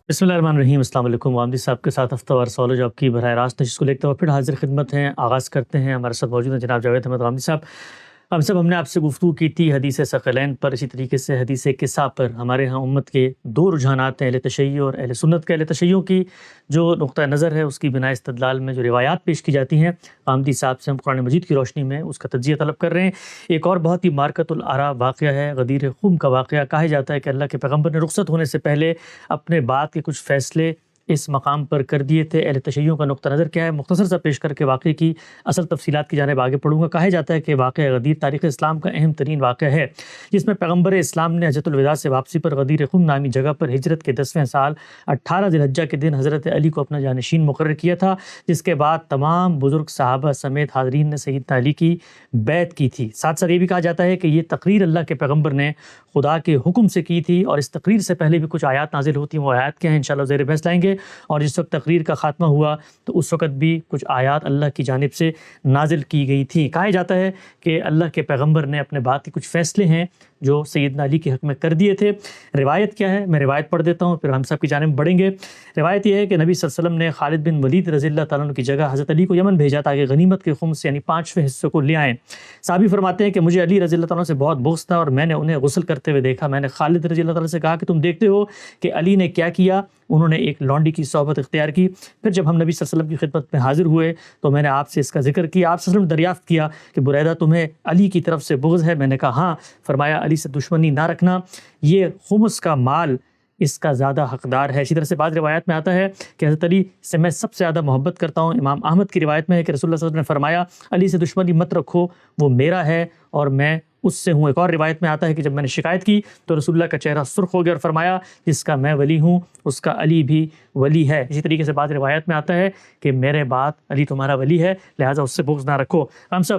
بسم اللہ الرحمن الرحیم۔ السلام علیکم۔ وامدی صاحب کے ساتھ ہفتہ وار سوالو جواب کی براہ راست نشست کو لے کر پھر حاضر خدمت ہیں، آغاز کرتے ہیں۔ ہمارے ساتھ موجود ہیں جناب جاوید احمد غامدی صاحب۔ ہم نے آپ سے گفتگو کی تھی حدیث ثقلین پر، اسی طریقے سے حدیث قصہ پر۔ ہمارے ہاں امت کے دو رجحانات ہیں، اہل تشیع اور اہل سنت کے۔ اہل تشیع کی جو نقطہ نظر ہے اس کی بنا استدلال میں جو روایات پیش کی جاتی ہیں، غامدی صاحب سے ہم قرآن مجید کی روشنی میں اس کا تجزیہ طلب کر رہے ہیں۔ ایک اور بہت ہی مارکۃ الآراء واقعہ ہے، غدیر خم کا واقعہ۔ کہا جاتا ہے کہ اللہ کے پیغمبر نے رخصت ہونے سے پہلے اپنے بعد کے کچھ فیصلے اس مقام پر کر دیے تھے۔ اہل تشیع کا نقطہ نظر کیا ہے، مختصر سا پیش کر کے واقعے کی اصل تفصیلات کی جانب آگے پڑھوں گا۔ کہا جاتا ہے کہ واقعہ غدیر تاریخ اسلام کا اہم ترین واقعہ ہے، جس میں پیغمبر اسلام نے حجۃ الوداع سے واپسی پر غدیر خم نامی جگہ پر ہجرت کے 10ویں سال 18 ذی الحجہ کے دن حضرت علی کو اپنا جانشین مقرر کیا تھا، جس کے بعد تمام بزرگ صحابہ سمیت حاضرین نے سیدنا علی کی بیعت کی تھی۔ ساتھ ساتھ یہ بھی کہا جاتا ہے کہ یہ تقریر اللہ کے پیغمبر نے خدا کے حکم سے کی تھی، اور اس تقریر سے پہلے بھی کچھ آیات نازل ہوتی ہیں۔ وہ آیات کیا ہیں انشاءاللہ زیر بحث لائیں گے، اور جس وقت تقریر کا خاتمہ ہوا تو اس وقت بھی کچھ آیات اللہ کی جانب سے نازل کی گئی تھیں۔ کہا جاتا ہے کہ اللہ کے پیغمبر نے اپنے بعد کے کچھ فیصلے ہیں جو سیدنا علی کے حق میں کر دیے تھے۔ روایت کیا ہے، میں روایت پڑھ دیتا ہوں پھر ہم صاحب کی جانب بڑھیں گے۔ روایت یہ ہے کہ نبی صلی اللہ علیہ وسلم نے خالد بن ولید رضی اللہ تعالیٰ عنہ کی جگہ حضرت علی کو یمن بھیجا تاکہ غنیمت کے خمس یعنی 5ویں حصے کو لے آئیں۔ صحابی فرماتے ہیں کہ مجھے علی رضی اللہ تعالیٰ عنہ سے بہت بغض تھا، اور میں نے انہیں غسل کرتے ہوئے دیکھا۔ میں نے خالد رضی اللہ تعالیٰ سے کہا کہ تم دیکھتے ہو کہ علی نے کیا کیا؟ انہوں نے ایک لونڈی کی صحبت اختیار کی۔ پھر جب ہم نبی صلی اللہ علیہ وسلم کی خدمت میں حاضر ہوئے تو میں نے آپ سے اس کا ذکر کیا۔ آپ صلی اللہ علیہ وسلم نے دریافت کیا کہ بریدہ تمہیں علی کی طرف سے بغض ہے؟ میں نے کہا ہاں۔ فرمایا علی سے دشمنی نہ رکھنا، یہ خمس کا مال اس کا زیادہ حقدار ہے۔ اسی طرح سے بعض روایات میں آتا ہے کہ حضرت علی سے میں سب سے زیادہ محبت کرتا ہوں۔ امام احمد کی روایت میں ہے کہ رسول اللہ صلی اللہ علیہ وسلم نے فرمایا علی سے دشمنی مت رکھو، وہ میرا ہے اور میں اس سے ہوں۔ ایک اور روایت میں آتا ہے کہ جب میں نے شکایت کی تو رسول اللہ کا چہرہ سرخ ہو گیا اور فرمایا جس کا میں ولی ہوں اس کا علی بھی ولی ہے۔ اسی طریقے سے بعض روایت میں آتا ہے کہ میرے بعد علی تمہارا ولی ہے، لہٰذا اس سے بغض نہ رکھو۔ ہم سب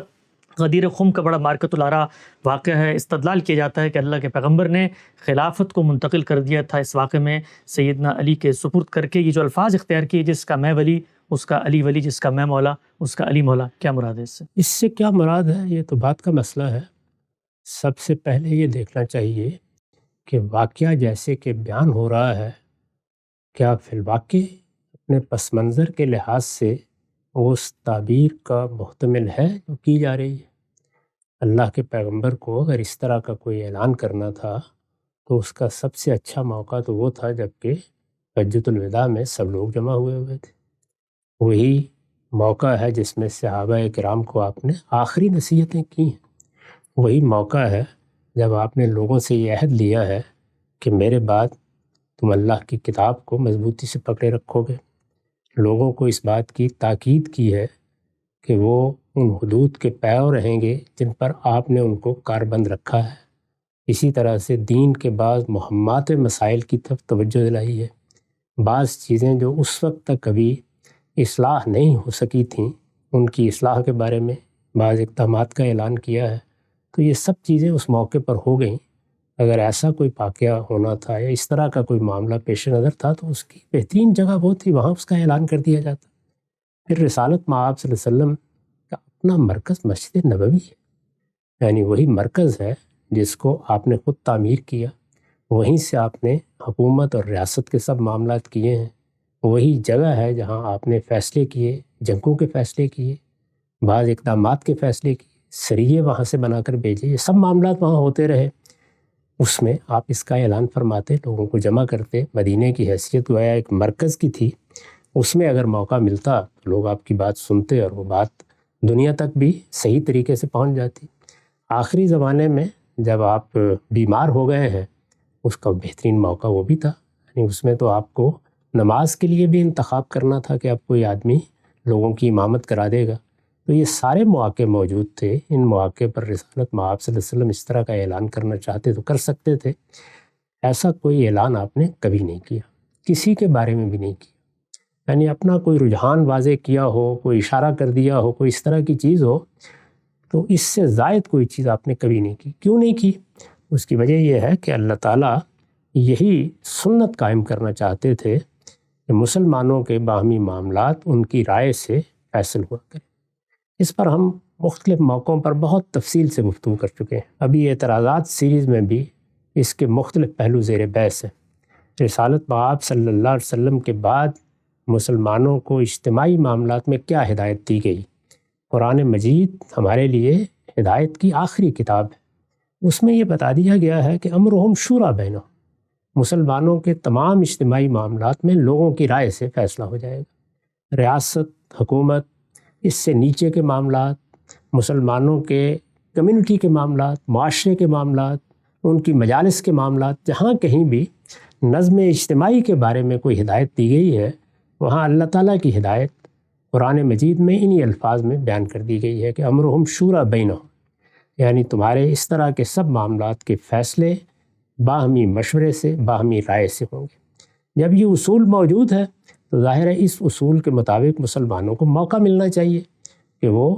غدیر خم کا بڑا مارکۃ الآراء واقعہ ہے۔ استدلال کیا جاتا ہے کہ اللہ کے پیغمبر نے خلافت کو منتقل کر دیا تھا اس واقعے میں سیدنا علی کے سپرد کر کے۔ یہ جو الفاظ اختیار کیے، جس کا میں ولی اس کا علی ولی، جس کا میں مولا اس کا علی مولا، کیا مراد ہے اس سے؟ اس سے کیا مراد ہے، یہ تو بات کا مسئلہ ہے۔ سب سے پہلے یہ دیکھنا چاہیے کہ واقعہ جیسے کہ بیان ہو رہا ہے، کیا فی الواقع اپنے پس منظر کے لحاظ سے اس تعبیر کا محتمل ہے جو کی جا رہی ہے؟ اللہ کے پیغمبر کو اگر اس طرح کا کوئی اعلان کرنا تھا تو اس کا سب سے اچھا موقع تو وہ تھا جب کہ حجۃ الوداع میں سب لوگ جمع ہوئے تھے۔ وہی موقع ہے جس میں صحابہ کرام کو آپ نے آخری نصیحتیں کی ہیں۔ وہی موقع ہے جب آپ نے لوگوں سے یہ عہد لیا ہے کہ میرے بعد تم اللہ کی کتاب کو مضبوطی سے پکڑے رکھو گے۔ لوگوں کو اس بات کی تاکید کی ہے کہ وہ ان حدود کے پیرو رہیں گے جن پر آپ نے ان کو کاربند رکھا ہے۔ اسی طرح سے دین کے بعض مہمات مسائل کی طرف توجہ دلائی ہے۔ بعض چیزیں جو اس وقت تک کبھی اصلاح نہیں ہو سکی تھیں، ان کی اصلاح کے بارے میں بعض اقدامات کا اعلان کیا ہے۔ تو یہ سب چیزیں اس موقع پر ہو گئیں۔ اگر ایسا کوئی واقعہ ہونا تھا یا اس طرح کا کوئی معاملہ پیش نظر تھا تو اس کی بہترین جگہ وہ تھی، وہاں اس کا اعلان کر دیا جاتا۔ پھر رسالت مآب صلی اللہ علیہ وسلم کا اپنا مرکز مسجد نبوی ہے، یعنی وہی مرکز ہے جس کو آپ نے خود تعمیر کیا، وہیں سے آپ نے حکومت اور ریاست کے سب معاملات کیے ہیں۔ وہی جگہ ہے جہاں آپ نے فیصلے کیے، جنگوں کے فیصلے کیے، بعض اقدامات کے فیصلے کیے، سریے وہاں سے بنا کر بھیجے، یہ سب معاملات وہاں ہوتے رہے۔ اس میں آپ اس کا اعلان فرماتے، لوگوں کو جمع کرتے۔ مدینہ کی حیثیت گویا ایک مرکز کی تھی، اس میں اگر موقع ملتا تو لوگ آپ کی بات سنتے اور وہ بات دنیا تک بھی صحیح طریقے سے پہنچ جاتی۔ آخری زمانے میں جب آپ بیمار ہو گئے ہیں، اس کا بہترین موقع وہ بھی تھا، یعنی اس میں تو آپ کو نماز کے لیے بھی انتخاب کرنا تھا کہ اب کوئی آدمی لوگوں کی امامت کرا دے گا۔ تو یہ سارے مواقع موجود تھے۔ ان مواقع پر رسالت مآب صلی اللہ علیہ وسلم اس طرح کا اعلان کرنا چاہتے تو کر سکتے تھے۔ ایسا کوئی اعلان آپ نے کبھی نہیں کیا، کسی کے بارے میں بھی نہیں کیا، یعنی اپنا کوئی رجحان واضح کیا ہو، کوئی اشارہ کر دیا ہو، کوئی اس طرح کی چیز ہو، تو اس سے زائد کوئی چیز آپ نے کبھی نہیں کی۔ کیوں نہیں کی؟ اس کی وجہ یہ ہے کہ اللہ تعالیٰ یہی سنت قائم کرنا چاہتے تھے کہ مسلمانوں کے باہمی معاملات ان کی رائے سے فیصل ہوا کریں۔ اس پر ہم مختلف موقعوں پر بہت تفصیل سے گفتگو کر چکے ہیں۔ ابھی اعتراضات سیریز میں بھی اس کے مختلف پہلو زیر بحث ہیں، رسالت مآب صلی اللہ علیہ وسلم کے بعد مسلمانوں کو اجتماعی معاملات میں کیا ہدایت دی گئی؟ قرآن مجید ہمارے لیے ہدایت کی آخری کتاب ہے، اس میں یہ بتا دیا گیا ہے کہ امرہم شورا بینہم، مسلمانوں کے تمام اجتماعی معاملات میں لوگوں کی رائے سے فیصلہ ہو جائے گا۔ ریاست، حکومت، اس سے نیچے کے معاملات، مسلمانوں کے کمیونٹی کے معاملات، معاشرے کے معاملات، ان کی مجالس کے معاملات، جہاں کہیں بھی نظم اجتماعی کے بارے میں کوئی ہدایت دی گئی ہے، وہاں اللہ تعالیٰ کی ہدایت قرآن مجید میں انہی الفاظ میں بیان کر دی گئی ہے کہ امرہم شورا بینہم، یعنی تمہارے اس طرح کے سب معاملات کے فیصلے باہمی مشورے سے، باہمی رائے سے ہوں گے۔ جب یہ اصول موجود ہے تو ظاہر ہے اس اصول کے مطابق مسلمانوں کو موقع ملنا چاہیے کہ وہ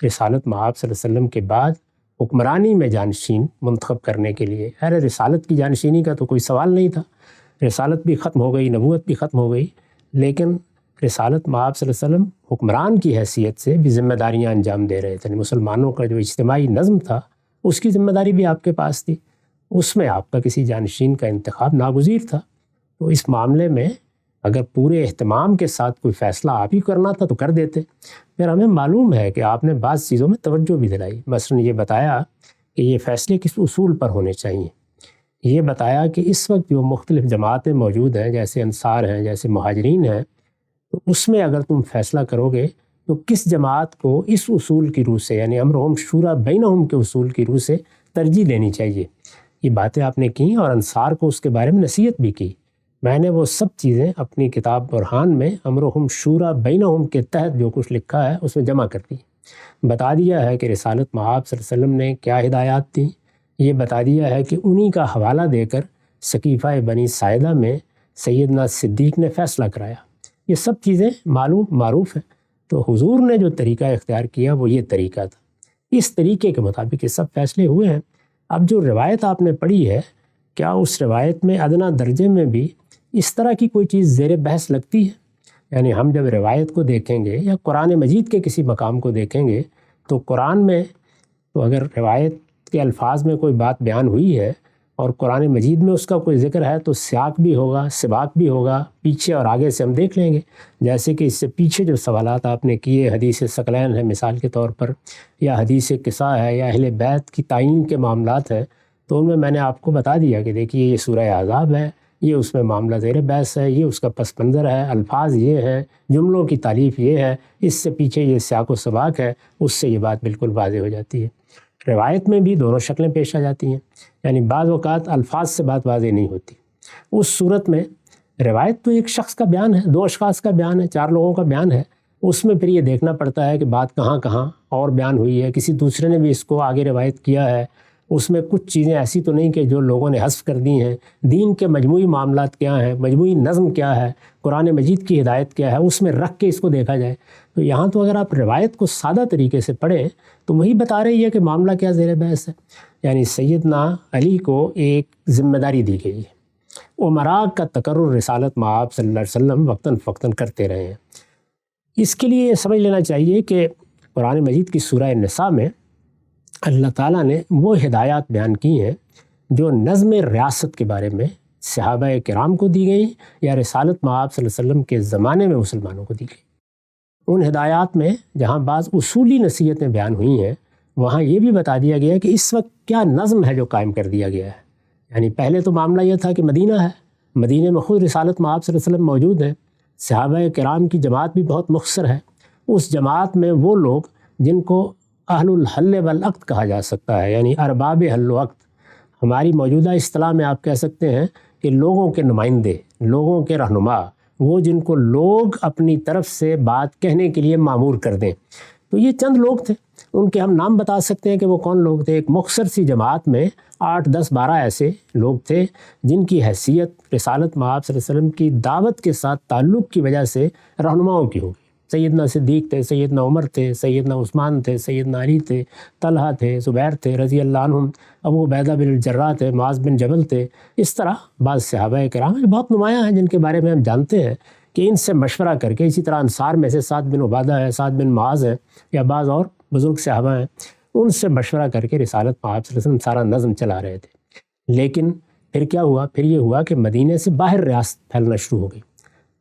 رسالت مآب صلی اللہ علیہ وسلم کے بعد حکمرانی میں جانشین منتخب کرنے کے لیے، رسالت کی جانشینی کا تو کوئی سوال نہیں تھا، رسالت بھی ختم ہو گئی، نبوت بھی ختم ہو گئی، لیکن رسالت مآب صلی اللہ علیہ وسلم حکمران کی حیثیت سے بھی ذمہ داریاں انجام دے رہے تھے۔ مسلمانوں کا جو اجتماعی نظم تھا اس کی ذمہ داری بھی آپ کے پاس تھی، اس میں آپ کا کسی جانشین کا انتخاب ناگزیر تھا۔ تو اس معاملے میں اگر پورے اہتمام کے ساتھ کوئی فیصلہ آپ ہی کرنا تھا تو کر دیتے۔ پھر ہمیں معلوم ہے کہ آپ نے بعض چیزوں میں توجہ بھی دلائی، مثلا یہ بتایا کہ یہ فیصلے کس اصول پر ہونے چاہیے، یہ بتایا کہ اس وقت جو مختلف جماعتیں موجود ہیں، جیسے انصار ہیں، جیسے مہاجرین ہیں، تو اس میں اگر تم فیصلہ کرو گے تو کس جماعت کو اس اصول کی روح سے، یعنی امرہم شورا بینہم کے اصول کی روح سے ترجیح دینی چاہیے۔ یہ باتیں آپ نے کی اور انصار کو اس کے بارے میں نصیحت بھی کی۔ میں نے وہ سب چیزیں اپنی کتاب برہان میں امرہم شورا بینہم کے تحت جو کچھ لکھا ہے اس میں جمع کر دی، بتا دیا ہے کہ رسالت مآب صلی اللہ علیہ وسلم نے کیا ہدایات دیں، یہ بتا دیا ہے کہ انہی کا حوالہ دے کر سقیفہ بنی ساعدہ میں سیدنا صدیق نے فیصلہ کرایا۔ یہ سب چیزیں معروف ہیں۔ تو حضور نے جو طریقہ اختیار کیا وہ یہ طریقہ تھا، اس طریقے کے مطابق یہ سب فیصلے ہوئے ہیں۔ اب جو روایت آپ نے پڑھی ہے، کیا اس روایت میں ادنیٰ درجے میں بھی اس طرح کی کوئی چیز زیر بحث لگتی ہے؟ یعنی ہم جب روایت کو دیکھیں گے یا قرآن مجید کے کسی مقام کو دیکھیں گے تو قرآن میں تو اگر روایت کے الفاظ میں کوئی بات بیان ہوئی ہے اور قرآن مجید میں اس کا کوئی ذکر ہے تو سیاق بھی ہوگا، سباق بھی ہوگا، پیچھے اور آگے سے ہم دیکھ لیں گے۔ جیسے کہ اس سے پیچھے جو سوالات آپ نے کیے، حدیث ثقلین ہے مثال کے طور پر، یا حدیث قصہ ہے، یا اہل بیت کی تعیین کے معاملات ہیں، تو ان میں نے آپ کو بتا دیا کہ دیکھیے یہ سورہ احزاب ہے، یہ اس میں معاملہ زیر بحث ہے، یہ اس کا پس منظر ہے، الفاظ یہ ہیں، جملوں کی تعلیف یہ ہے، اس سے پیچھے یہ سیاق و سباق ہے، اس سے یہ بات بالکل واضح ہو جاتی ہے۔ روایت میں بھی دونوں شکلیں پیش آ جاتی ہیں، یعنی بعض اوقات الفاظ سے بات واضح نہیں ہوتی۔ اس صورت میں روایت تو ایک شخص کا بیان ہے، دو اشخاص کا بیان ہے، چار لوگوں کا بیان ہے، اس میں پھر یہ دیکھنا پڑتا ہے کہ بات کہاں کہاں اور بیان ہوئی ہے، کسی دوسرے نے بھی اس کو آگے روایت کیا ہے، اس میں کچھ چیزیں ایسی تو نہیں کہ جو لوگوں نے حذف کر دی ہیں۔ دین کے مجموعی معاملات کیا ہیں، مجموعی نظم کیا ہے، قرآن مجید کی ہدایت کیا ہے، اس میں رکھ کے اس کو دیکھا جائے۔ تو یہاں تو اگر آپ روایت کو سادہ طریقے سے پڑھیں تو وہی بتا رہی ہے کہ معاملہ کیا زیر بحث ہے۔ یعنی سیدنا علی کو ایک ذمہ داری دی گئی ہے، امراء کا تقرر رسالت مآب صلی اللہ علیہ وسلم وقتاً فوقتاً کرتے رہے ہیں۔ اس کے لیے یہ سمجھ لینا چاہیے کہ قرآن مجید کی سورہ نساء میں اللہ تعالیٰ نے وہ ہدایات بیان کی ہیں جو نظم ریاست کے بارے میں صحابہ کرام کو دی گئی یا رسالت مآب صلی اللہ علیہ وسلم کے زمانے میں مسلمانوں کو دی گئی۔ ان ہدایات میں جہاں بعض اصولی نصیحتیں بیان ہوئی ہیں، وہاں یہ بھی بتا دیا گیا کہ اس وقت کیا نظم ہے جو قائم کر دیا گیا ہے۔ یعنی پہلے تو معاملہ یہ تھا کہ مدینہ ہے، مدینہ میں خود رسالت مآب صلی اللہ علیہ وسلم موجود ہے، صحابہ کرام کی جماعت بھی بہت مختصر ہے، اس جماعت میں وہ لوگ جن کو اہل الحل والعقد کہا جا سکتا ہے، یعنی ارباب حل و عقد، ہماری موجودہ اصطلاح میں آپ کہہ سکتے ہیں کہ لوگوں کے نمائندے، لوگوں کے رہنما، وہ جن کو لوگ اپنی طرف سے بات کہنے کے لیے مامور کر دیں۔ تو یہ چند لوگ تھے، ان کے ہم نام بتا سکتے ہیں کہ وہ کون لوگ تھے۔ ایک مختصر سی جماعت میں 8، 10، 12 ایسے لوگ تھے جن کی حیثیت رسالت مآب صلی اللہ علیہ وسلم کی دعوت کے ساتھ تعلق کی وجہ سے رہنماؤں کی ہوگی۔ سیدنا صدیق تھے، سیدنا عمر تھے، سیدنا عثمان تھے، سیدنا علی تھے، طلحہ تھے، زبیر تھے رضی اللہ عنہم، ابو عبیدہ بن الجراح تھے، معاذ بن جبل تھے۔ اس طرح بعض صحابہ کرام ہیں بہت نمایاں ہیں جن کے بارے میں ہم جانتے ہیں کہ ان سے مشورہ کر کے، اسی طرح انصار میں سے سعد بن عبادہ ہے، سعد بن معاذ ہے، یا بعض اور بزرگ صحابہ ہیں، ان سے مشورہ کر کے رسالت مآب صلی اللہ علیہ وسلم سارا نظم چلا رہے تھے۔ لیکن پھر کیا ہوا؟ پھر یہ ہوا کہ مدینے سے باہر ریاست پھیلنا شروع ہو گئی۔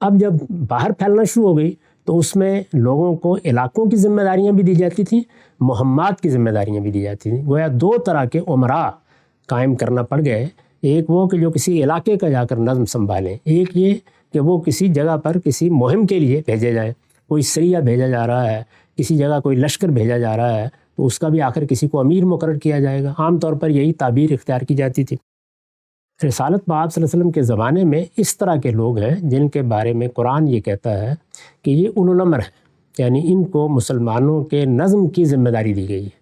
اب جب باہر پھیلنا شروع ہو گئی تو اس میں لوگوں کو علاقوں کی ذمہ داریاں بھی دی جاتی تھیں، مہمات کی ذمہ داریاں بھی دی جاتی تھیں۔ گویا دو طرح کے امراء قائم کرنا پڑ گئے، ایک وہ کہ جو کسی علاقے کا جا کر نظم سنبھالیں، ایک یہ کہ وہ کسی جگہ پر کسی مہم کے لیے بھیجے جائیں۔ کوئی سریہ بھیجا جا رہا ہے، کسی جگہ کوئی لشکر بھیجا جا رہا ہے تو اس کا بھی آخر کسی کو امیر مقرر کیا جائے گا۔ عام طور پر یہی تعبیر اختیار کی جاتی تھی۔ رسالت مآب صلی اللہ علیہ وسلم کے زمانے میں اس طرح کے لوگ ہیں جن کے بارے میں قرآن یہ کہتا ہے کہ یہ اولو الامر ہیں، یعنی ان کو مسلمانوں کے نظم کی ذمہ داری دی گئی ہے۔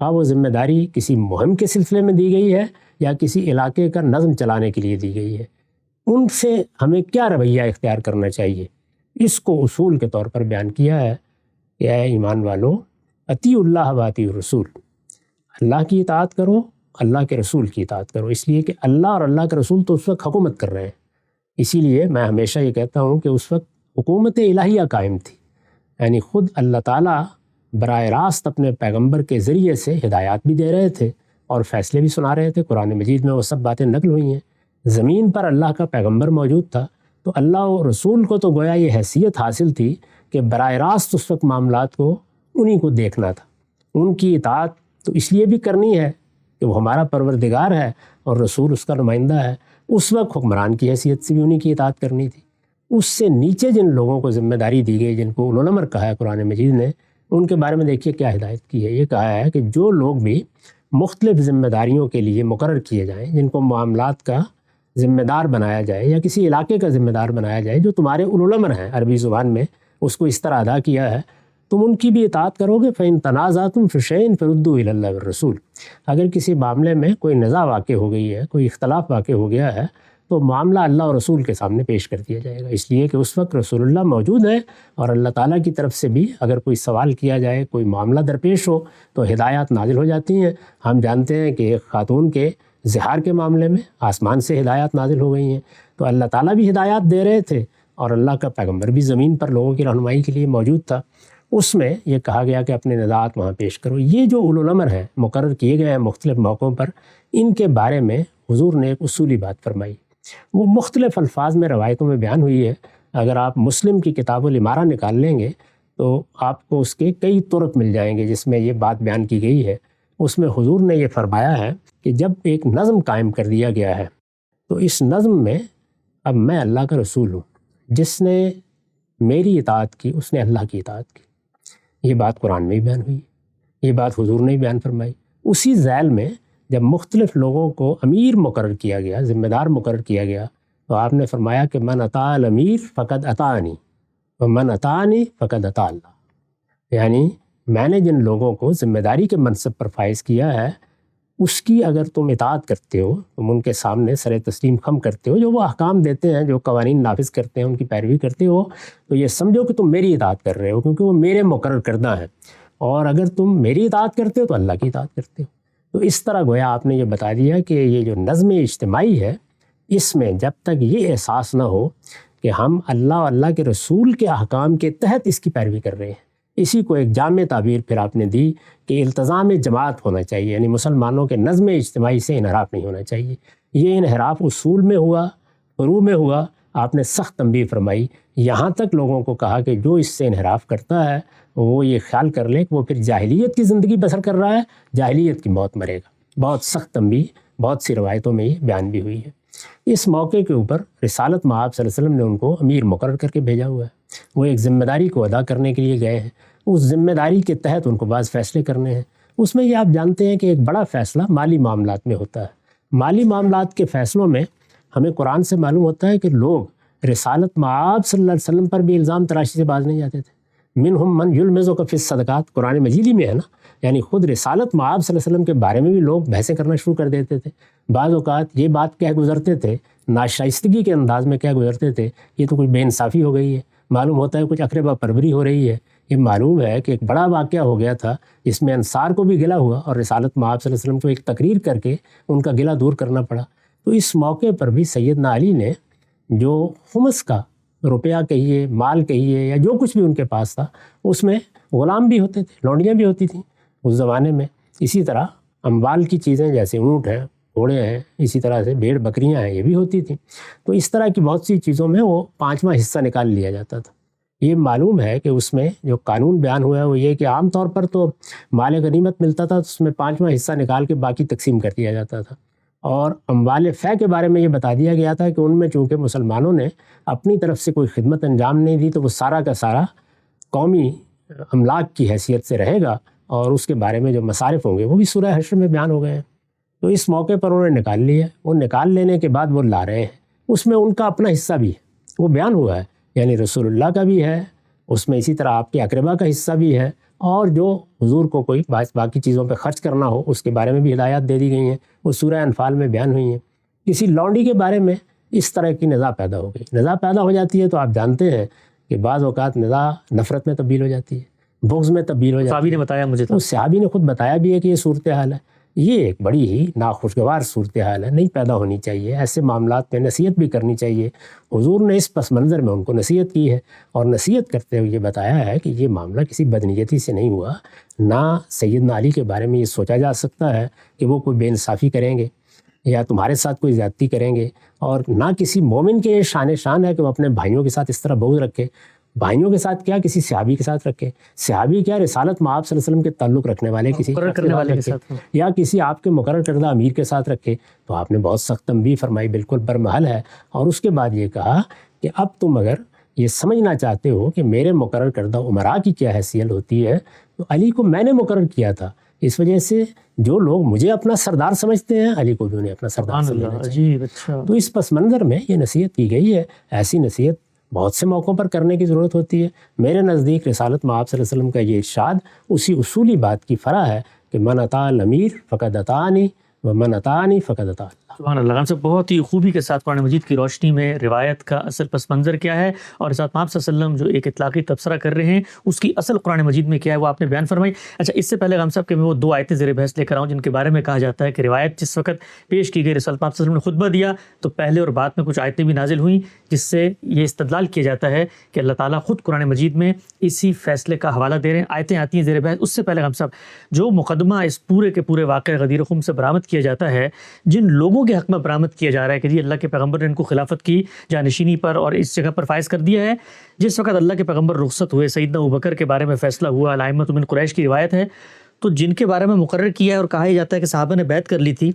ہاں، وہ ذمہ داری کسی مہم کے سلسلے میں دی گئی ہے یا کسی علاقے کا نظم چلانے کے لیے دی گئی ہے۔ ان سے ہمیں کیا رویہ اختیار کرنا چاہیے، اس کو اصول کے طور پر بیان کیا ہے کہ اے ایمان والو، اطیعوا اللہ و اطیعوا الرسول، اللہ کی اطاعت کرو، اللہ کے رسول کی اطاعت کرو، اس لیے کہ اللہ اور اللہ کے رسول تو اس وقت حکومت کر رہے ہیں۔ اسی لیے میں ہمیشہ یہ کہتا ہوں کہ اس وقت حکومت الہیہ قائم تھی، یعنی خود اللہ تعالیٰ براہ راست اپنے پیغمبر کے ذریعے سے ہدایات بھی دے رہے تھے اور فیصلے بھی سنا رہے تھے۔ قرآن مجید میں وہ سب باتیں نقل ہوئی ہیں۔ زمین پر اللہ کا پیغمبر موجود تھا تو اللہ و رسول کو تو گویا یہ حیثیت حاصل تھی کہ براہ راست اس وقت معاملات کو انہی کو دیکھنا تھا۔ ان کی اطاعت تو اس لیے بھی کرنی ہے کہ وہ ہمارا پروردگار ہے اور رسول اس کا نمائندہ ہے۔ اس وقت حکمران کی حیثیت سے بھی انہی کی اطاعت کرنی تھی۔ اس سے نیچے جن لوگوں کو ذمہ داری دی گئی، جن کو اولو الامر کہا ہے قرآن مجید نے، ان کے بارے میں دیکھیے کیا ہدایت کی ہے۔ یہ کہا ہے کہ جو لوگ بھی مختلف ذمہ داریوں کے لیے مقرر کیے جائیں، جن کو معاملات کا ذمہ دار بنایا جائے یا کسی علاقے کا ذمہ دار بنایا جائے، جو تمہارے اولو الامر ہیں، عربی زبان میں اس کو اس طرح ادا کیا ہے، تم ان کی بھی اطاعت کرو گے۔ فَإِن تَنَازَعْتُمْ فِي شَيْءٍ فَرُدُّوهُ إِلَى اللَّهِ وَالرَّسُولِ، اگر کسی معاملے میں کوئی نزاع واقع ہو گئی ہے، کوئی اختلاف واقع ہو گیا ہے، تو معاملہ اللہ اور رسول کے سامنے پیش کر دیا جائے گا، اس لیے کہ اس وقت رسول اللہ موجود ہے اور اللہ تعالیٰ کی طرف سے بھی اگر کوئی سوال کیا جائے، کوئی معاملہ درپیش ہو تو ہدایات نازل ہو جاتی ہیں۔ ہم جانتے ہیں کہ ایک خاتون کے زہار کے معاملے میں آسمان سے ہدایات نازل ہو گئی ہیں، تو اللہ تعالیٰ بھی ہدایات دے رہے تھے اور اللہ کا پیغمبر بھی زمین پر لوگوں کی رہنمائی کے لیے موجود تھا۔ اس میں یہ کہا گیا کہ اپنے نزاعات وہاں پیش کرو۔ یہ جو اولو الامر ہیں مقرر کیے گئے ہیں مختلف موقعوں پر، ان کے بارے میں حضور نے ایک اصولی بات فرمائی، وہ مختلف الفاظ میں روایتوں میں بیان ہوئی ہے۔ اگر آپ مسلم کی کتاب الامارہ نکال لیں گے تو آپ کو اس کے کئی طرق مل جائیں گے جس میں یہ بات بیان کی گئی ہے۔ اس میں حضور نے یہ فرمایا ہے کہ جب ایک نظم قائم کر دیا گیا ہے تو اس نظم میں اب میں اللہ کا رسول ہوں، جس نے میری اطاعت کی اس نے اللہ کی اطاعت کی۔ یہ بات قرآن میں بھی بیان ہوئی، یہ بات حضور نے بھی بیان فرمائی۔ اسی ذیل میں جب مختلف لوگوں کو امیر مقرر کیا گیا، ذمہ دار مقرر کیا گیا، تو آپ نے فرمایا کہ من اطاع الامیر فقد اطاعنی ومن اطاعنی فقد اطاع اللہ، یعنی میں نے جن لوگوں کو ذمہ داری کے منصب پر فائز کیا ہے، اس کی اگر تم اطاعت کرتے ہو، تم ان کے سامنے سر تسلیم خم کرتے ہو، جو وہ احکام دیتے ہیں، جو قوانین نافذ کرتے ہیں، ان کی پیروی کرتے ہو، تو یہ سمجھو کہ تم میری اطاعت کر رہے ہو، کیونکہ وہ میرے مقرر کردہ ہیں، اور اگر تم میری اطاعت کرتے ہو تو اللہ کی اطاعت کرتے ہو۔ تو اس طرح گویا آپ نے یہ بتا دیا کہ یہ جو نظم اجتماعی ہے، اس میں جب تک یہ احساس نہ ہو کہ ہم اللہ اور اللہ کے رسول کے احکام کے تحت اس کی پیروی کر رہے ہیں، اسی کو ایک جامع تعبیر پھر آپ نے دی کہ التزام جماعت ہونا چاہیے، یعنی مسلمانوں کے نظم اجتماعی سے انحراف نہیں ہونا چاہیے۔ یہ انحراف اصول میں ہوا، فروع میں ہوا، آپ نے سخت تنبیہ فرمائی، یہاں تک لوگوں کو کہا کہ جو اس سے انحراف کرتا ہے وہ یہ خیال کر لے کہ وہ پھر جاہلیت کی زندگی بسر کر رہا ہے، جاہلیت کی موت مرے گا۔ بہت سخت تنبیہ بہت سی روایتوں میں یہ بیان بھی ہوئی ہے۔ اس موقع کے اوپر رسالت مآب صلی اللہ علیہ وسلم نے ان کو امیر مقرر کر کے بھیجا ہوا ہے، وہ ایک ذمہ داری کو ادا کرنے کے لیے گئے ہیں، اس ذمہ داری کے تحت ان کو بعض فیصلے کرنے ہیں۔ اس میں یہ آپ جانتے ہیں کہ ایک بڑا فیصلہ مالی معاملات میں ہوتا ہے۔ مالی معاملات کے فیصلوں میں ہمیں قرآن سے معلوم ہوتا ہے کہ لوگ رسالت مآب صلی اللہ علیہ وسلم پر بھی الزام تراشی سے باز نہیں جاتے تھے۔ منہم من یلمزک فی الصدقات، قرآن مجید میں ہے نا، یعنی خود رسالت مآب صلی اللہ علیہ وسلم کے بارے میں بھی لوگ بحثیں کرنا شروع کر دیتے تھے۔ بعض اوقات یہ بات کہہ گزرتے تھے، ناشائستگی کے انداز میں کہہ گزرتے تھے، یہ تو کچھ بے انصافی ہو گئی ہے، معلوم ہوتا ہے کچھ اقربا پروری ہو رہی ہے۔ یہ معلوم ہے کہ ایک بڑا واقعہ ہو گیا تھا جس میں انصار کو بھی گلہ ہوا اور رسالت مآب صلی اللہ علیہ وسلم کو ایک تقریر کر کے ان کا گلہ دور کرنا پڑا۔ تو اس موقع پر بھی سیدنا علی نے جو خمس کا روپیہ کہیے، مال کہیے، یا جو کچھ بھی ان کے پاس تھا، اس میں غلام بھی ہوتے تھے، لونڈیاں بھی ہوتی تھیں اس زمانے میں۔ اسی طرح اموال کی چیزیں جیسے اونٹ ہیں، گھوڑے ہیں، اسی طرح سے بھیڑ بکریاں ہیں، یہ بھی ہوتی تھیں۔ تو اس طرح کی بہت سی چیزوں میں وہ 5واں حصہ نکال لیا جاتا تھا۔ یہ معلوم ہے کہ اس میں جو قانون بیان ہوا ہے وہ یہ کہ عام طور پر تو مال غنیمت ملتا تھا، تو اس میں 5واں حصہ نکال کے باقی تقسیم کر دیا جاتا تھا۔ اور اموال فے کے بارے میں یہ بتا دیا گیا تھا کہ ان میں چونکہ مسلمانوں نے اپنی طرف سے کوئی خدمت انجام نہیں دی تو وہ سارا کا سارا قومی املاک کی حیثیت سے رہے گا، اور اس کے بارے میں جو مصارف ہوں گے وہ بھی سورہ حشر میں بیان ہو گئے ہیں۔ تو اس موقع پر انہوں نے نکال لیا، وہ نکال لینے کے بعد وہ لا رہے ہیں، اس میں ان کا اپنا حصہ بھی ہے، وہ بیان ہوا ہے، یعنی رسول اللہ کا بھی ہے اس میں، اسی طرح آپ کے اقربا کا حصہ بھی ہے، اور جو حضور کو کوئی باقی چیزوں پہ خرچ کرنا ہو اس کے بارے میں بھی ہدایات دے دی گئی ہیں، وہ سورہ انفال میں بیان ہوئی ہیں۔ کسی لونڈی کے بارے میں اس طرح کی نزاع پیدا ہو گئی، نزاع پیدا ہو جاتی ہے تو آپ جانتے ہیں کہ بعض اوقات نزاع نفرت میں تبدیل ہو جاتی ہے، بغض میں تبدیل ہو جاتی ہے۔ صحابی نے بتایا مجھے تو، اس صحابی نے خود بتایا بھی ہے کہ یہ صورتحال ہے، یہ ایک بڑی ہی ناخوشگوار صورتحال ہے، نہیں پیدا ہونی چاہیے، ایسے معاملات میں نصیحت بھی کرنی چاہیے۔ حضور نے اس پس منظر میں ان کو نصیحت کی ہے، اور نصیحت کرتے ہوئے یہ بتایا ہے کہ یہ معاملہ کسی بدنیتی سے نہیں ہوا، نہ سیدنا علی کے بارے میں یہ سوچا جا سکتا ہے کہ وہ کوئی بے انصافی کریں گے یا تمہارے ساتھ کوئی زیادتی کریں گے، اور نہ کسی مومن کے یہ شان ہے کہ وہ اپنے بھائیوں کے ساتھ اس طرح بغض رکھے۔ بھائیوں کے ساتھ کیا، کسی صحابی کے ساتھ رکھے، صحابی کیا، رسالت میں آپ صلی اللہ علیہ وسلم کے تعلق رکھنے والے کسی مقرر کرنے والے کے ساتھ، یا کسی آپ کے مقرر کردہ امیر کے ساتھ رکھے، تو آپ نے بہت سخت تنبیہ فرمائی، بالکل برمحل ہے۔ اور اس کے بعد یہ کہا کہ اب تم اگر یہ سمجھنا چاہتے ہو کہ میرے مقرر کردہ امراء کی کیا حیثیت ہوتی ہے، تو علی کو میں نے مقرر کیا تھا، اس وجہ سے جو لوگ مجھے اپنا سردار سمجھتے ہیں علی کو بھی انہیں اپنا سردار سمجھنا چاہیے۔ اچھا، تو اس پس منظر میں یہ نصیحت کی گئی ہے، ایسی نصیحت بہت سے موقعوں پر کرنے کی ضرورت ہوتی ہے۔ میرے نزدیک رسالت میں آپ صلی اللہ علیہ وسلم کا یہ ارشاد اسی اصولی بات کی فرع ہے کہ من اطاع الامیر فقد اطاعنی و من اطاعنی فقد اطاع اللہ۔ سبحان اللہ، ہم سے بہت ہی خوبی کے ساتھ قرآن مجید کی روشنی میں روایت کا اصل پس منظر کیا ہے، اور اس آپ صلی اللہ علیہ وسلم جو ایک اطلاقی تبصرہ کر رہے ہیں اس کی اصل قرآن مجید میں کیا ہے وہ آپ نے بیان فرمائی۔ اچھا، اس سے پہلے غام صاحب کہ میں وہ 2 آیتیں زیر بحث لے کر آؤں جن کے بارے میں کہا جاتا ہے کہ روایت جس وقت پیش کی گئی، رسول پاک صلی اللہ علیہ وسلم نے خطبہ دیا تو پہلے اور بعد میں کچھ آیتیں بھی نازل ہوئیں، جس سے یہ استدلال کیا جاتا ہے کہ اللہ تعالیٰ خود قرآن مجید میں اسی فیصلے کا حوالہ دے رہے ہیں۔ آیتیں آتی ہیں زیر بحث۔ اس سے پہلے غام صاحب جو مقدمہ اس پورے کے پورے واقعہ غدیر خم سے برآمد کیا جاتا ہے، جن لوگوں کے حق میں برآمد کیا جا رہا ہے کہ جی اللہ کے پیغمبر نے ان کو خلافت کی جانشینی پر اور اس جگہ پر فائز کر دیا ہے، جس وقت اللہ کے پیغمبر رخصت ہوئے، سیدنا ابوبکر کے بارے میں فیصلہ ہوا، الائمۃ من قریش کی روایت ہے، تو جن کے بارے میں مقرر کیا ہے اور کہا جاتا ہے کہ صحابہ نے بیعت کر لی تھی،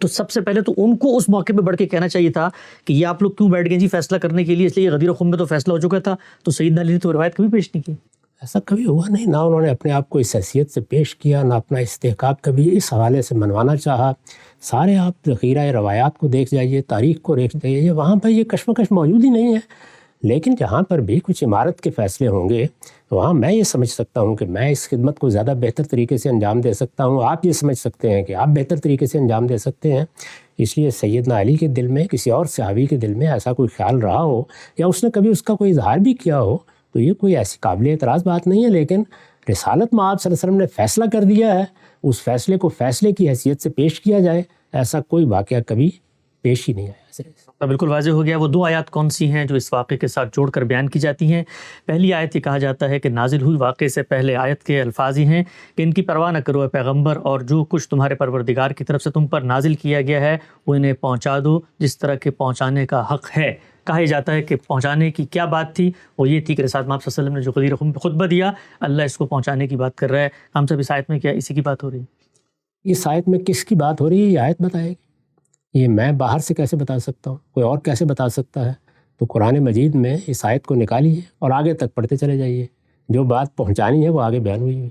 تو سب سے پہلے تو ان کو اس موقع پہ بڑھ کے کہنا چاہیے تھا کہ یہ آپ لوگ کیوں بیٹھ گئے جی فیصلہ کرنے کے لیے، اس لیے غدیر خم میں تو فیصلہ ہو چکا تھا، تو سیدنا علی نے تو روایت کبھی پیش نہیں کی۔ ایسا کبھی ہوا نہیں، نہ انہوں نے اپنے آپ کو اس حیثیت سے پیش کیا، نہ اپنا استحقاق کبھی اس حوالے سے منوانا چاہا۔ سارے آپ ذخیرہ روایات کو دیکھ جائیے، تاریخ کو دیکھ جائیے، وہاں پر یہ کشمکش موجود ہی نہیں ہے۔ لیکن جہاں پر بھی کچھ عمارت کے فیصلے ہوں گے وہاں میں یہ سمجھ سکتا ہوں کہ میں اس خدمت کو زیادہ بہتر طریقے سے انجام دے سکتا ہوں، آپ یہ سمجھ سکتے ہیں کہ آپ بہتر طریقے سے انجام دے سکتے ہیں۔ اس لیے سیدنا علی کے دل میں، کسی اور صحابی کے دل میں ایسا کوئی خیال رہا ہو یا اس نے کبھی اس کا کوئی اظہار بھی کیا ہو تو یہ کوئی ایسی قابل اعتراض بات نہیں ہے۔ لیکن رسالت میں آپ صلی اللہ علیہ وسلم نے فیصلہ کر دیا ہے، اس فیصلے کو فیصلے کی حیثیت سے پیش کیا جائے، ایسا کوئی واقعہ کبھی پیش ہی نہیں آیا۔ بالکل واضح ہو گیا۔ وہ 2 آیات کون سی ہیں جو اس واقعے کے ساتھ جوڑ کر بیان کی جاتی ہیں؟ پہلی آیت یہ کہا جاتا ہے کہ نازل ہوئی واقعے سے پہلے آیت کے الفاظ ہی ہیں کہ ان کی پرواہ نہ کرو اے پیغمبر، اور جو کچھ تمہارے پروردگار کی طرف سے تم پر نازل کیا گیا ہے وہ انہیں پہنچا دو جس طرح کے پہنچانے کا حق ہے۔ کہا جاتا ہے کہ پہنچانے کی کیا بات تھی، وہ یہ تھی کہ رسالت میں آپ صلی اللہ علیہ وسلم نے جو غدیر خم پہ خطبہ دیا، اللہ اس کو پہنچانے کی بات کر رہا ہے۔ ہم سب اس آیت میں کیا اسی کی بات ہو رہی ہے؟ اس آیت میں کس کی بات ہو رہی ہے یہ آیت بتائے گی، یہ میں باہر سے کیسے بتا سکتا ہوں، کوئی اور کیسے بتا سکتا ہے؟ تو قرآن مجید میں اس آیت کو نکالیے اور آگے تک پڑھتے چلے جائیے، جو بات پہنچانی ہے وہ آگے بیان ہوئی۔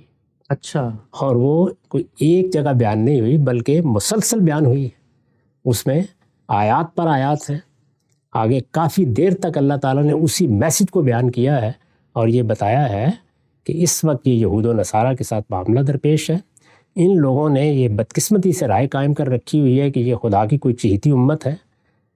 اچھا، اور وہ کوئی ایک جگہ بیان نہیں ہوئی بلکہ مسلسل بیان ہوئی، اس میں آیات پر آیات ہیں، آگے کافی دیر تک اللہ تعالیٰ نے اسی میسج کو بیان کیا ہے اور یہ بتایا ہے کہ اس وقت یہ یہود و نصارہ کے ساتھ معاملہ درپیش ہے۔ ان لوگوں نے یہ بدقسمتی سے رائے قائم کر رکھی ہوئی ہے کہ یہ خدا کی کوئی چہیتی امت ہے،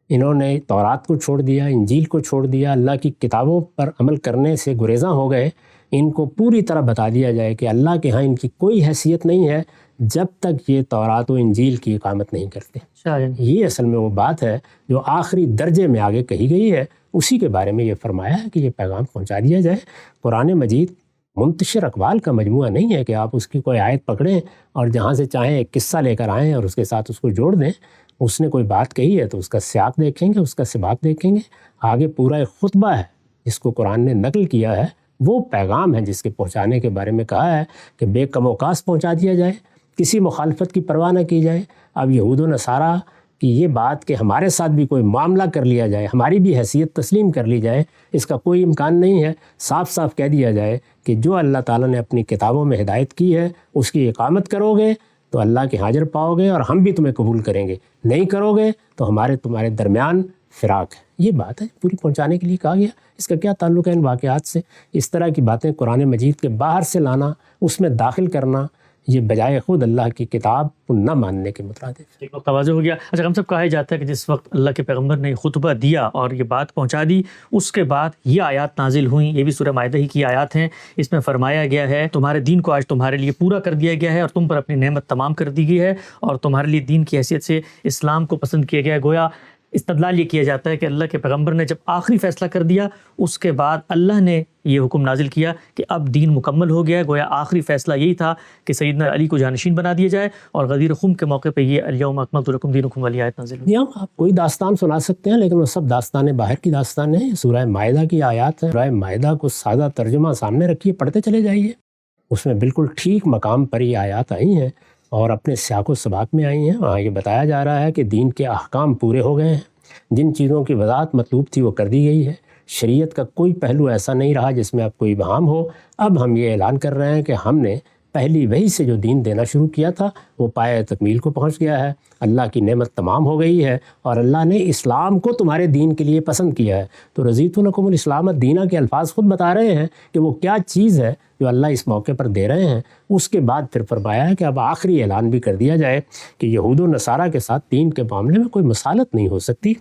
انہوں نے تورات کو چھوڑ دیا، انجیل کو چھوڑ دیا، اللہ کی کتابوں پر عمل کرنے سے گریزاں ہو گئے۔ ان کو پوری طرح بتا دیا جائے کہ اللہ کے ہاں ان کی کوئی حیثیت نہیں ہے جب تک یہ تورات و انجیل کی اقامت نہیں کرتے۔ یہ اصل میں وہ بات ہے جو آخری درجے میں آگے کہی گئی ہے، اسی کے بارے میں یہ فرمایا ہے کہ یہ پیغام پہنچا دیا جائے۔ قرآن مجید منتشر اقوال کا مجموعہ نہیں ہے کہ آپ اس کی کوئی آیت پکڑیں اور جہاں سے چاہیں ایک قصہ لے کر آئیں اور اس کے ساتھ اس کو جوڑ دیں۔ اس نے کوئی بات کہی ہے تو اس کا سیاق دیکھیں گے، اس کا سباق دیکھیں گے، آگے پورا ایک خطبہ ہے جس کو قرآن نے نقل کیا ہے، وہ پیغام ہے جس کے پہنچانے کے بارے میں کہا ہے کہ بے کم و کاس پہنچا دیا جائے، کسی مخالفت کی پرواہ نہ کی جائے۔ اب یہود و نصارہ کی یہ بات کہ ہمارے ساتھ بھی کوئی معاملہ کر لیا جائے، ہماری بھی حیثیت تسلیم کر لی جائے، اس کا کوئی امکان نہیں ہے۔ صاف صاف کہہ دیا جائے کہ جو اللہ تعالیٰ نے اپنی کتابوں میں ہدایت کی ہے اس کی اقامت کرو گے تو اللہ کے حاضر پاؤ گے اور ہم بھی تمہیں قبول کریں گے، نہیں کرو گے تو تمہارے درمیان فراق ہے۔ یہ بات ہے پوری پہنچانے کے لیے کہا گیا۔ اس کا کیا تعلق ہے ان واقعات سے؟ اس طرح کی باتیں قرآن مجید کے باہر سے لانا، اس میں داخل کرنا، یہ بجائے خود اللہ کی کتاب کو نہ ماننے کے مترادف۔ ایک وقت واضح ہو گیا۔ اچھا، ہم سب کہا جاتا ہے کہ جس وقت اللہ کے پیغمبر نے خطبہ دیا اور یہ بات پہنچا دی، اس کے بعد یہ آیات نازل ہوئیں، یہ بھی سورہ مائدہ ہی کی آیات ہیں۔ اس میں فرمایا گیا ہے تمہارے دین کو آج تمہارے لیے پورا کر دیا گیا ہے اور تم پر اپنی نعمت تمام کر دی گئی ہے اور تمہارے لیے دین کی حیثیت سے اسلام کو پسند کیا گیا ہے۔ گویا استدلال یہ کیا جاتا ہے کہ اللہ کے پیغمبر نے جب آخری فیصلہ کر دیا، اس کے بعد اللہ نے یہ حکم نازل کیا کہ اب دین مکمل ہو گیا ہے۔ گویا آخری فیصلہ یہی تھا کہ سیدنا علی کو جانشین بنا دیا جائے، اور غدیر خم کے موقع پہ یہ الیوم اکملت لکم دینکم والی آیت نازل ہوئی۔ یہاں آپ کوئی داستان سنا سکتے ہیں، لیکن وہ سب داستانیں باہر کی داستانیں ہیں۔ سورہ مائدہ کی آیات ہیں، سورہ مائدہ کو سادہ ترجمہ سامنے رکھیے، پڑھتے چلے جائیے، اس میں بالکل ٹھیک مقام پر یہ آیات آئی ہیں اور اپنے سیاق و سباق میں آئی ہیں۔ وہاں یہ بتایا جا رہا ہے کہ دین کے احکام پورے ہو گئے ہیں، جن چیزوں کی وضاحت مطلوب تھی وہ کر دی گئی ہے، شریعت کا کوئی پہلو ایسا نہیں رہا جس میں اب کوئی ابہام ہو۔ اب ہم یہ اعلان کر رہے ہیں کہ ہم نے پہلی وحی سے جو دین دینا شروع کیا تھا وہ پایہ تکمیل کو پہنچ گیا ہے، اللہ کی نعمت تمام ہو گئی ہے اور اللہ نے اسلام کو تمہارے دین کے لیے پسند کیا ہے۔ تو رضیت لکم الاسلام دینہ کے الفاظ خود بتا رہے ہیں کہ وہ کیا چیز ہے جو اللہ اس موقع پر دے رہے ہیں۔ اس کے بعد پھر فرمایا ہے کہ اب آخری اعلان بھی کر دیا جائے کہ یہود و نصارہ کے ساتھ دین کے معاملے میں کوئی مصالحت نہیں ہو سکتی۔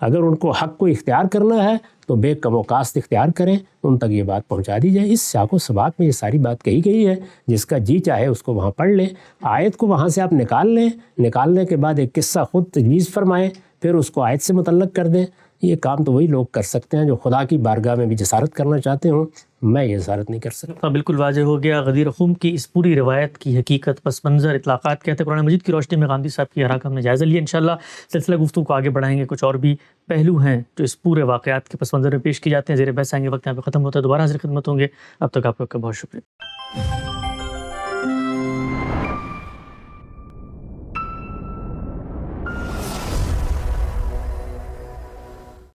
اگر ان کو حق کو اختیار کرنا ہے تو بے کم و کاست اختیار کریں، ان تک یہ بات پہنچا دی جائے۔ اس سیاق و سباق میں یہ ساری بات کہی گئی ہے، جس کا جی چاہے اس کو وہاں پڑھ لیں، آیت کو وہاں سے آپ نکال لیں، نکالنے کے بعد ایک قصہ خود تجویز فرمائیں، پھر اس کو آیت سے متعلق کر دیں۔ یہ کام تو وہی لوگ کر سکتے ہیں جو خدا کی بارگاہ میں بھی جسارت کرنا چاہتے ہوں، میں یہ جسارت نہیں کر سکتا۔ بالکل واضح ہو گیا غدیر خم کی اس پوری روایت کی حقیقت، پس منظر، اطلاقات کہتے ہیں قرآن مجید کی روشنی میں غامدی صاحب کی حرکت ہم نے جائزہ لیا۔ انشاءاللہ سلسلہ گفتگو کو آگے بڑھائیں گے، کچھ اور بھی پہلو ہیں جو اس پورے واقعات کے پس منظر میں پیش کی جاتے ہیں، زیر بحث آئیں گے۔ وقت یہاں پہ ختم ہوتا ہے، دوبارہ حاضر خدمت ہوں گے، اب تک آپ کا بہت شکریہ۔